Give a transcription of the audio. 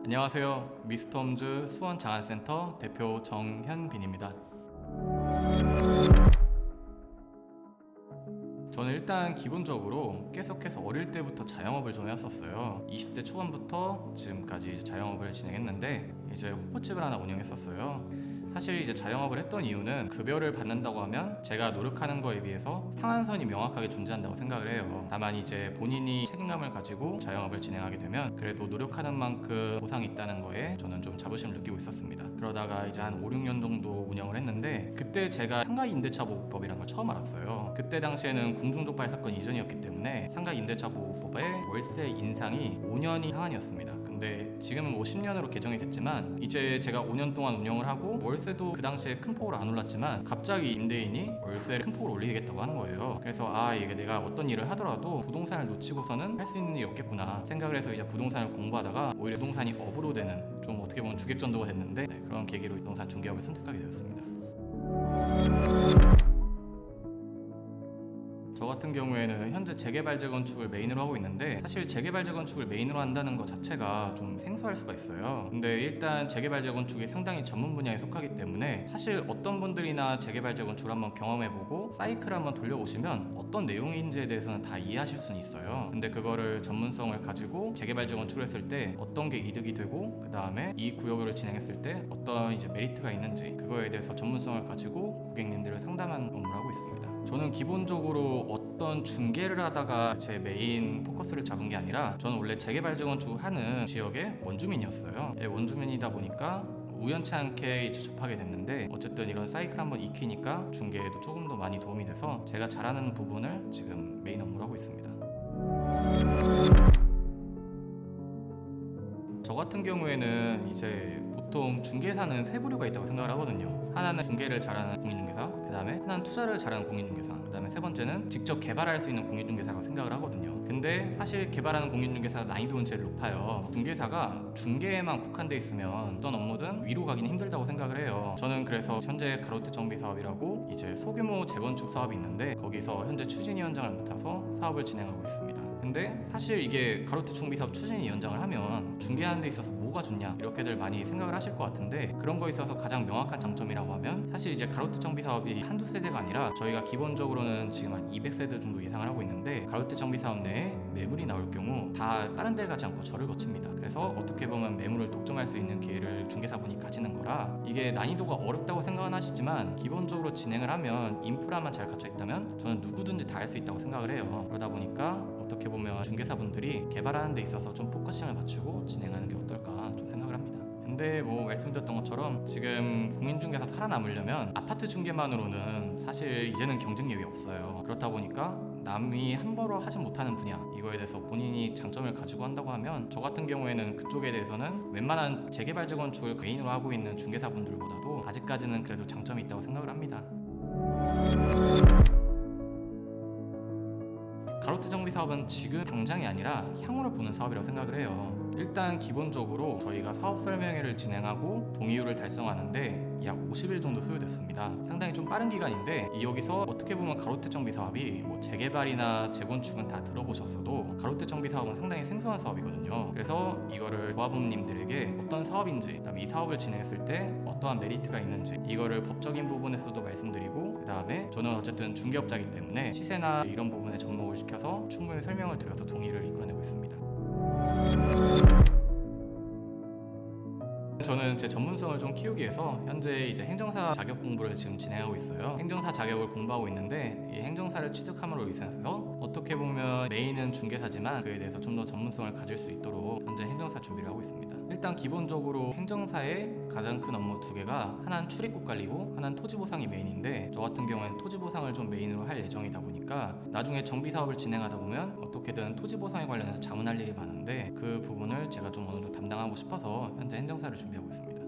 안녕하세요. 미스터홈즈 수원장안센터 대표 정현빈입니다. 저는 일단 기본적으로 계속해서 어릴 때부터 자영업을 좀 해왔었어요. 20대 초반부터 지금까지 이제 자영업을 진행했는데 이제 호프집을 하나 운영했었어요. 사실 이제 자영업을 했던 이유는 급여를 받는다고 하면 제가 노력하는 거에 비해서 상한선이 명확하게 존재한다고 생각을 해요. 다만 이제 본인이 책임감을 가지고 자영업을 진행하게 되면 그래도 노력하는 만큼 보상이 있다는 거에 저는 좀 자부심을 느끼고 있었습니다. 그러다가 이제 한 5, 6년 정도 운영을 했는데 그때 제가 상가 임대차 보호법이란 걸 처음 알았어요. 그때 당시에는 궁중족발 사건 이전이었기 때문에 상가 임대차 보호법의 월세 인상이 5년이 상한이었습니다. 근데 지금은 50년으로 개정이 됐지만 이제 제가 5년 동안 운영을 하고 월세도 그 당시에 큰 폭으로 안 올랐지만 갑자기 임대인이 월세를 큰 폭으로 올리겠다고 하는 거예요. 그래서 이게 내가 어떤 일을 하더라도 부동산을 놓치고서는 할 수 있는 일이 없겠구나 생각을 해서 이제 부동산을 공부하다가 오히려 부동산이 업으로 되는 좀 어떻게 보면 주객전도가 됐는데 그런 계기로 부동산 중개업을 선택하게 되었습니다. 저 같은 경우에는 현재 재개발 재건축을 메인으로 하고 있는데 사실 재개발 재건축을 메인으로 한다는 것 자체가 좀 생소할 수가 있어요. 근데 일단 재개발 재건축이 상당히 전문 분야에 속하기 때문에 사실 어떤 분들이나 재개발 재건축을 한번 경험해보고 사이클을 한번 돌려보시면 어떤 내용인지에 대해서는 다 이해하실 수는 있어요. 근데 그거를 전문성을 가지고 재개발 재건축을 했을 때 어떤 게 이득이 되고 그 다음에 이 구역을 진행했을 때 어떤 이제 메리트가 있는지 그거에 대해서 전문성을 가지고 고객님들을 상담하는 업무를 하고 있습니다. 저는 기본적으로 어떤 중개를 하다가 제 메인 포커스를 잡은 게 아니라 저는 원래 재개발 재건축을 하는 지역의 원주민이었어요. 원주민이다 보니까 우연치 않게 이제 접하게 됐는데 어쨌든 이런 사이클 한번 익히니까 중개에도 조금 더 많이 도움이 돼서 제가 잘하는 부분을 지금 메인 업무로 하고 있습니다. 저 같은 경우에는 이제 보통 중개사는 세 부류가 있다고 생각을 하거든요. 하나는 중개를 잘하는 공인중개사, 그 다음에 하나는 투자를 잘하는 공인중개사, 그 다음에 세 번째는 직접 개발할 수 있는 공인중개사라고 생각을 하거든요. 근데 사실 개발하는 공인중개사 난이도는 제일 높아요. 중개사가 중개에만 국한돼 있으면 어떤 업무든 위로 가기는 힘들다고 생각을 해요. 저는 그래서 현재 가로트 정비 사업이라고 이제 소규모 재건축 사업이 있는데 거기서 현재 추진위원장을 맡아서 사업을 진행하고 있습니다. 근데 사실 이게 가로트 정비 사업 추진위원장을 하면 중개하는 데 있어서 뭐가 좋냐 이렇게들 많이 생각을 하실 것 같은데 그런 거에 있어서 가장 명확한 장점이라고 하면 사실 이제 가로트 정비 사업이 한두 세대가 아니라 저희가 기본적으로는 지금 한 200세대 정도 예상을 하고 있는데 가로트 정비 사업 내에 매물이 나올 경우 다 다른 데를 가지 않고 저를 거칩니다. 그래서 어떻게 보면 매물을 독점할 수 있는 기회를 중개사분이 가지는 거라 이게 난이도가 어렵다고 생각은 하시지만 기본적으로 진행을 하면 인프라만 잘 갖춰 있다면 저는 누구든지 다 할 수 있다고 생각을 해요. 그러다 보니까 어떻게 보면 중개사분들이 개발하는 데 있어서 좀 포커싱을 맞추고 진행하는 게 어떨까 좀 생각을 합니다. 근데 뭐 말씀드렸던 것처럼 지금 공인중개사 살아남으려면 아파트 중개만으로는 사실 이제는 경쟁력이 없어요. 그렇다 보니까 남이 함부로 하지 못하는 분야 이거에 대해서 본인이 장점을 가지고 한다고 하면 저 같은 경우에는 그쪽에 대해서는 웬만한 재개발 재건축을 메인으로 하고 있는 중개사분들보다도 아직까지는 그래도 장점이 있다고 생각을 합니다. 가로트 정비 사업은 지금 당장이 아니라 향후를 보는 사업이라고 생각을 해요. 일단 기본적으로 저희가 사업 설명회를 진행하고 동의율을 달성하는데 약 50일 정도 소요됐습니다. 상당히 좀 빠른 기간인데 여기서 어떻게 보면 가로트 정비 사업이 뭐 재개발이나 재건축은 다 들어보셨어도 가로트 정비 사업은 상당히 생소한 사업이거든요. 그래서 이거를 조합원님들에게 어떤 사업인지 그다음에 이 사업을 진행했을 때 어떠한 메리트가 있는지 이거를 법적인 부분에서도 말씀드리고 그 다음에 저는 어쨌든 중개업자이기 때문에 시세나 이런 부분에 접목을 시켜서 충분히 설명을 드려서 동의를 이끌어내고 있습니다. 저는 제 전문성을 좀 키우기 위해서 현재 이제 행정사 자격 공부를 지금 진행하고 있어요. 행정사 자격을 공부하고 있는데 이 행정사를 취득함으로 인해서 어떻게 보면 메인은 중개사지만 그에 대해서 좀 더 전문성을 가질 수 있도록 현재 행정사 준비를 하고 있습니다. 일단 기본적으로 행정사의 가장 큰 업무 두 개가 하나는 출입국 관리고 하나는 토지 보상이 메인인데 저 같은 경우에는 토지 보상을 좀 메인으로 할 예정이다 보니까 나중에 정비 사업을 진행하다 보면 어떻게든 토지 보상에 관련해서 자문할 일이 많은데 그 부분을 제가 좀 어느 정도 담당하고 싶어서 현재 행정사를 준비하고 있습니다.